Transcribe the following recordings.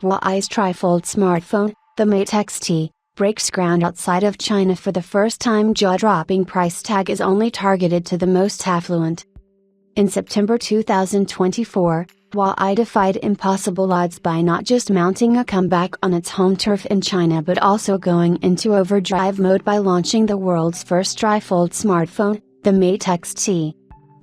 Huawei's trifold smartphone, the Mate X-T, breaks ground outside of China for the first time. Jaw-dropping price tag is only targeted to the most affluent. In September 2024, Huawei defied impossible odds by not just mounting a comeback on its home turf in China but also going into overdrive mode by launching the world's first trifold smartphone, the Mate X-T.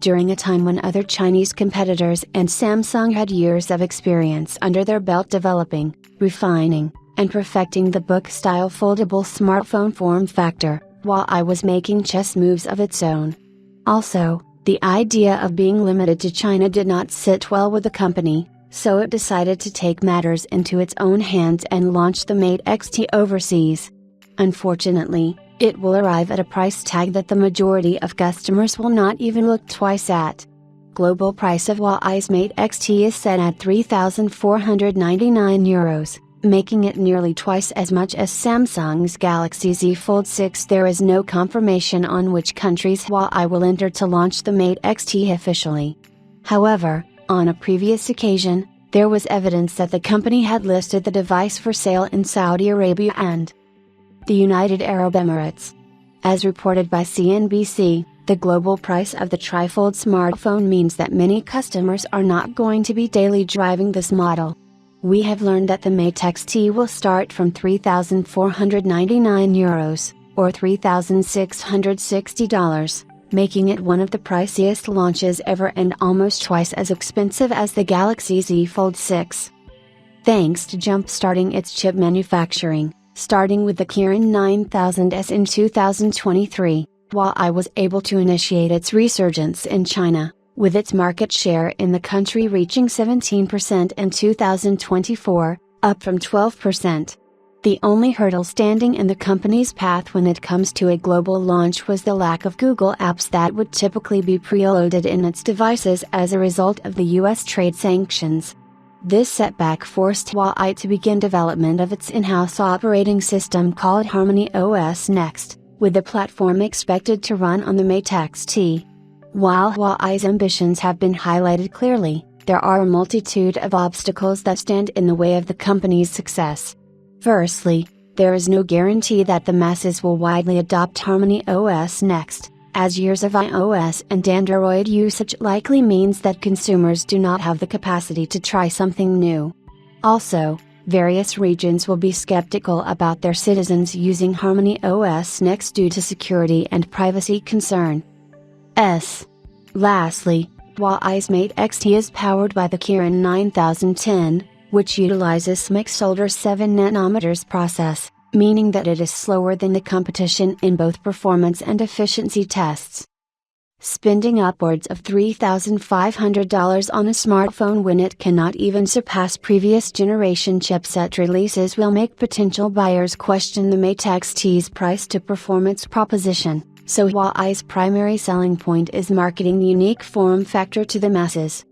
During a time when other Chinese competitors and Samsung had years of experience under their belt developing, refining, and perfecting the book-style foldable smartphone form factor, Huawei was making chess moves of its own. Also, the idea of being limited to China did not sit well with the company, so it decided to take matters into its own hands and launch the Mate X-T overseas. Unfortunately, it will arrive at a price tag that the majority of customers will not even look twice at. Global price of Huawei's Mate X-T is set at €3,499, making it nearly twice as much as Samsung's Galaxy Z Fold 6. There is no confirmation on which countries Huawei will enter to launch the Mate X-T officially. However, on a previous occasion, there was evidence that the company had listed the device for sale in Saudi Arabia and the United Arab Emirates. As reported by CNBC, the global price of the trifold smartphone means that many customers are not going to be daily driving this model. We have learned that the Mate X-T will start from €3,499, or $3,660, making it one of the priciest launches ever and almost twice as expensive as the Galaxy Z Fold 6. Thanks to jump-starting its chip manufacturing, starting with the Kirin 9000S in 2023, Huawei was able to initiate its resurgence in China, with its market share in the country reaching 17% in 2024, up from 12%. The only hurdle standing in the company's path when it comes to a global launch was the lack of Google apps that would typically be preloaded in its devices as a result of the US trade sanctions. This setback forced Huawei to begin development of its in-house operating system called Harmony OS next, with the platform expected to run on the Mate X-T. While Huawei's ambitions have been highlighted clearly, there are a multitude of obstacles that stand in the way of the company's success. Firstly, there is no guarantee that the masses will widely adopt Harmony OS next, as years of iOS and Android usage likely means that consumers do not have the capacity to try something new. Also, various regions will be skeptical about their citizens using Harmony OS next due to security and privacy concerns. Lastly, Huawei's Mate X-T is powered by the Kirin 9010, which utilizes SMIC's older 7nm process, meaning that it is slower than the competition in both performance and efficiency tests. Spending upwards of $3,500 on a smartphone when it cannot even surpass previous generation chipset releases will make potential buyers question the Mate X-T's price to performance proposition, so Huawei's primary selling point is marketing the unique form factor to the masses.